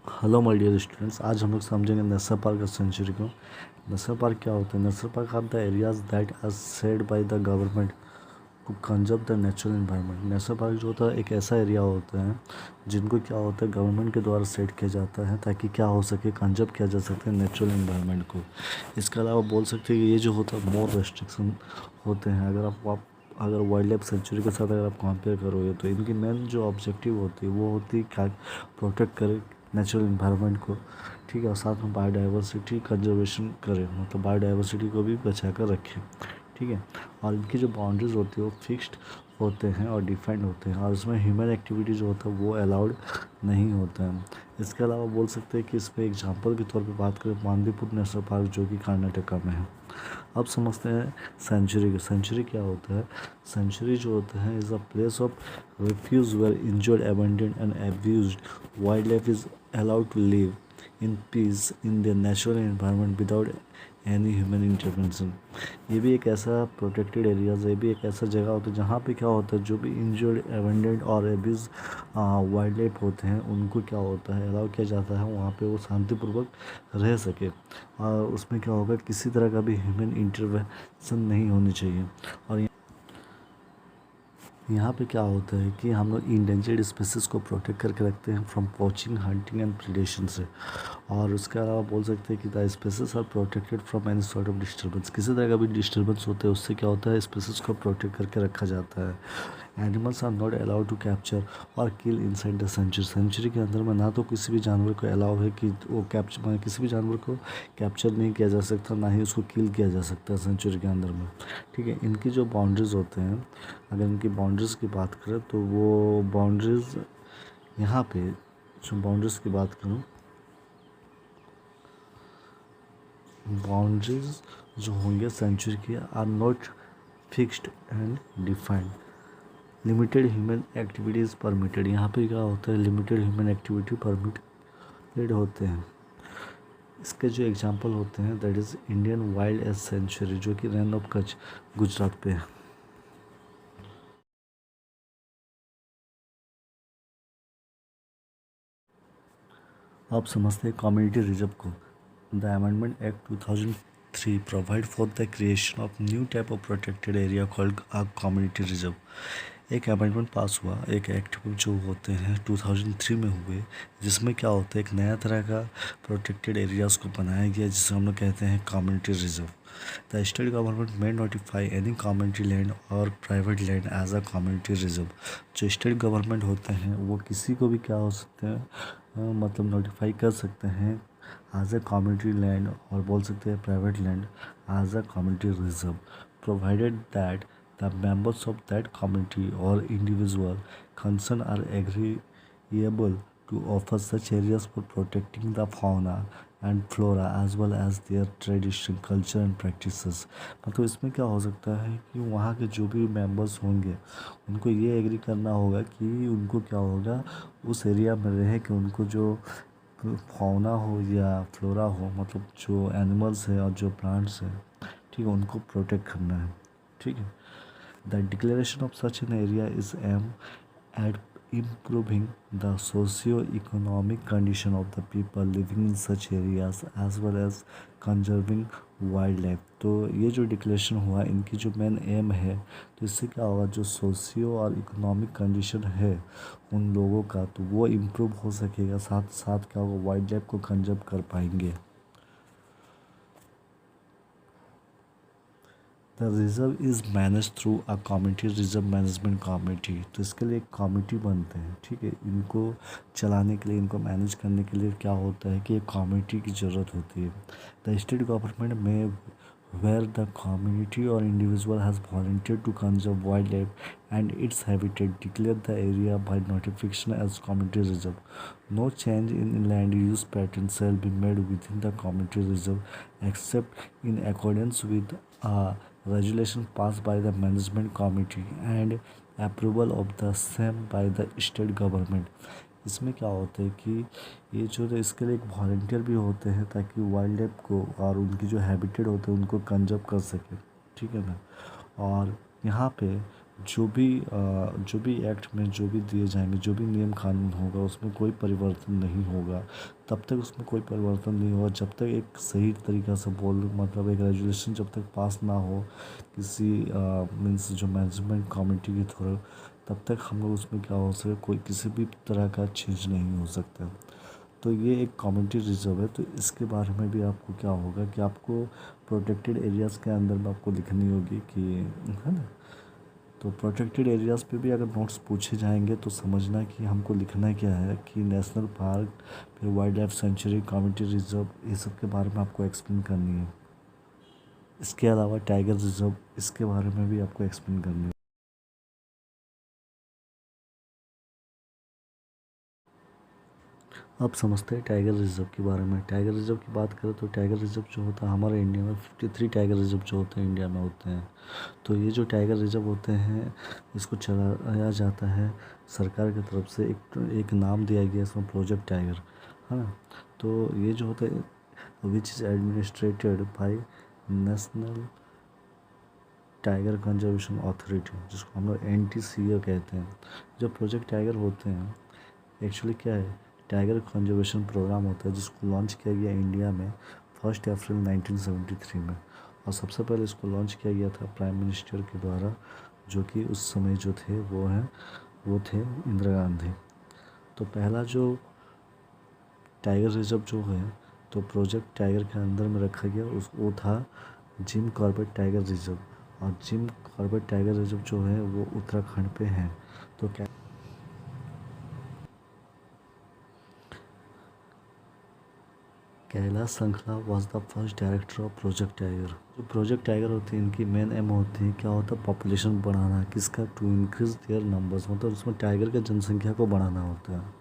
Hello my dear students, आज हम लोग समझेंगे नेशनल पार्क और सेंचुरी को। नेशनल पार्क क्या होता है? National park are the areas that are said by the government to conserve the natural environment. National park जो होता है एक ऐसा एरिया होता है जिनको क्या होता है गवर्नमेंट के द्वारा सेट किया जाता है ताकि क्या हो सके, कंजर्व किया जा सकता है नेचुरल एनवायरनमेंट को। इसके अलावा बोल सकते हैं कि ये जो होता है मोर रेस्ट्रिक्शन होते हैं। अगर वाइल्ड लाइफ सेंचुरी के साथ अगर आप कंपेयर करोगे तो इनकी मेन जो ऑब्जेक्टिव होती है वो होती है क्या, प्रोटेक्ट करे नेचुरल इन्वायरमेंट को, ठीक है, और साथ में बायोडाइवर्सिटी कंजर्वेशन करें, मतलब बायोडाइवर्सिटी को भी बचा कर रखें, ठीक है। और इनकी जो बाउंड्रीज होती है वो फिक्स्ड होते हैं और डिफाइंड होते हैं, और इसमें ह्यूमन एक्टिविटी जो होता है वो अलाउड नहीं होता है। इसके अलावा बोल सकते हैं कि इसमें एग्जांपल के तौर पे बात करें बांदीपुर नेशनल पार्क जो कि कर्नाटका में है। अब समझते हैं सेंचुरी को। सेंचुरी क्या होता है? सेंचुरी जो होता है is a place of refuge where injured, abandoned and abused wildlife is allowed to live in peace in their natural environment without any human intervention। ये भी एक ऐसा प्रोटेक्टेड एरियाज है, ये भी एक ऐसा जगह होता है जहाँ पे क्या होता है जो भी इंजर्ड, एबेंडेंड और एब्यूज वाइल्ड लाइफ होते हैं उनको क्या होता है अलाउ किया जाता है वहाँ पे वो शांतिपूर्वक रह सके, और उसमें क्या होगा किसी तरह का भी ह्यूमन इंटरवेंशन नहीं होनी चाहिए। और यहाँ पे क्या होता है कि हम लोग इंडेंजर्ड स्पीसीज़ को प्रोटेक्ट करके रखते हैं from poaching, hunting and predation से। और उसके अलावा बोल सकते हैं कि the species are protected from any sort of disturbance. किसी तरह का भी डिस्टर्बेंस होता है उससे क्या होता है स्पीसीज को प्रोटेक्ट करके रखा जाता है। Animals are not allowed to capture और kill inside the sanctuary. Sanctuary के अंदर में ना तो किसी भी जानवर को अलाउ है कि वो कैप्चर, मतलब किसी भी जानवर को कैप्चर नहीं किया जा सकता, ना ही उसको किल किया जा सकता है सेंचुरी के अंदर में, ठीक है। इनकी जो बाउंड्रीज होते हैं, अगर इनकी बाउंड्रीज़ की बात करें तो वो बाउंड्रीज़ यहाँ पे जो बाउंड्रीज़ की बात करूँ, बाउंड्रीज जो होंगे सेंचुरी की are not fixed and defined. Limited human activities permitted. यहाँ पे क्या होता है लिमिटेड ह्यूमन एक्टिविटी परमिटेड होते हैं। इसके जो एग्जांपल होते हैं that is Indian wild ass sanctuary जो कि रैन ऑफ कच्छ गुजरात पे है। अब समझते हैं कम्युनिटी रिजर्व को। The amendment act 2003 provide for the creation of new type of protected area called a community reserve. एक अमेंडमेंट पास हुआ, एक एक्ट जो होते हैं 2003 में हुए, जिसमें क्या होता है एक नया तरह का प्रोटेक्टेड एरियाज़ को बनाया गया जिसे हम लोग कहते हैं community reserve. The state government may notify any community land or private land as a community reserve। जो स्टेट गवर्नमेंट होते हैं वो किसी को भी क्या हो सकते हैं मतलब नोटिफाई कर सकते हैं एज ए कम्युनिटी लैंड, और बोल सकते हैं private land as a community reserve, provided that the members of that community or individual concerned are agreeable to offer such areas for protecting the fauna and flora as well as their tradition, culture and practices। मतलब इसमें क्या हो सकता है कि वहाँ के जो भी मेंबर्स होंगे उनको ये एग्री करना होगा कि उनको क्या होगा उस एरिया में रहे कि उनको जो फाउना हो या फ्लोरा हो, मतलब जो एनिमल्स है और जो प्लांट्स है, ठीक है, उनको प्रोटेक्ट करना है, ठीक है। The declaration of such an area is aimed at improving the socio-economic condition of the people living in such areas as well as conserving wildlife। तो ये जो डिक्लेरेशन हुआ इनकी जो मेन एम है, तो इससे क्या होगा जो सोशियो और इकोनॉमिक कंडीशन है उन लोगों का तो वो इम्प्रूव हो सकेगा, साथ साथ क्या होगा वाइल्ड लाइफ को कंजर्व कर पाएंगे। The reserve is manage through a community reserve management committee. तो इसके लिए एक कमेटी बनते हैं, ठीक है। इनको चलाने के लिए, इनको मैनेज करने के लिए क्या होता है कि एक कमेटी की ज़रूरत होती है। द स्टेट गवर्नमेंट में where the community or individual has volunteered to conserve wildlife and its habitat declare the area by notification as community reserve। No change in land use pattern shall be made within the community reserve except in accordance with a regulation passed by the management committee and approval of the same by the state government। इसमें क्या होता है कि ये जो है इसके लिए एक वॉलंटियर भी होते हैं ताकि वाइल्ड लाइफ को और उनकी जो हैबिटेट होते हैं उनको कंजर्व कर सके, ठीक है ना। और यहाँ पे जो भी एक्ट में जो भी दिए जाएंगे, जो भी नियम कानून होगा, उसमें कोई परिवर्तन नहीं होगा। तब तक उसमें कोई परिवर्तन नहीं होगा जब तक एक सही तरीक़ा से मतलब एक रेजुलेशन जब तक पास ना हो किसी मीन्स जो मैनेजमेंट कमेटी के थ्रू, तब तक हम लोग उसमें क्या हो सके, कोई किसी भी तरह का चेंज नहीं हो सकता। तो ये एक कम्युनिटी रिजर्व है, तो इसके बारे में भी आपको क्या होगा कि आपको प्रोटेक्टेड एरियाज़ के अंदर में आपको लिखनी होगी कि, है ना। तो प्रोटेक्टेड एरियाज़ पे भी अगर नोट्स पूछे जाएंगे तो समझना कि हमको लिखना क्या है कि नेशनल पार्क, फिर wild life sanctuary, community reserve, ये सब के बारे में आपको एक्सप्लेन करनी है। इसके अलावा टाइगर रिजर्व, इसके बारे में भी आपको एक्सप्लेन करनी है। अब समझते हैं टाइगर रिजर्व के बारे में। टाइगर रिजर्व की बात करें तो टाइगर रिजर्व जो होता है हमारे इंडिया में 53 टाइगर रिजर्व जो होते हैं इंडिया में होते हैं। तो ये जो टाइगर रिजर्व होते हैं, इसको चलाया जाता है सरकार की तरफ से। एक नाम दिया गया इसमें, प्रोजेक्ट टाइगर, है ना। तो ये जो होता है which is administrated by National Tiger Conservation Authority, जिसको हम लोग NTCA कहते हैं। जो प्रोजेक्ट टाइगर होते हैं एक्चुअली क्या है, टाइगर कंजर्वेशन प्रोग्राम होता है जिसको लॉन्च किया गया इंडिया में 1 अप्रैल 1973 में। और सबसे पहले इसको लॉन्च किया गया था प्राइम मिनिस्टर के द्वारा, जो कि उस समय जो थे वो थे इंदिरा गांधी। तो पहला जो टाइगर रिजर्व जो है, तो प्रोजेक्ट टाइगर के अंदर में रखा गया वो था जिम कॉर्बेट टाइगर रिजर्व। और जिम कॉर्बेट टाइगर रिजर्व जो है वो उत्तराखंड पे है। तो क्या कैलाश संखला was the first director of project tiger. जो प्रोजेक्ट टाइगर होती है इनकी मेन एम होती है क्या होता है, पॉपुलेशन बढ़ाना, किसका, टू इंक्रीज देयर नंबर्स, मतलब उसमें टाइगर की जनसंख्या को बढ़ाना होता है।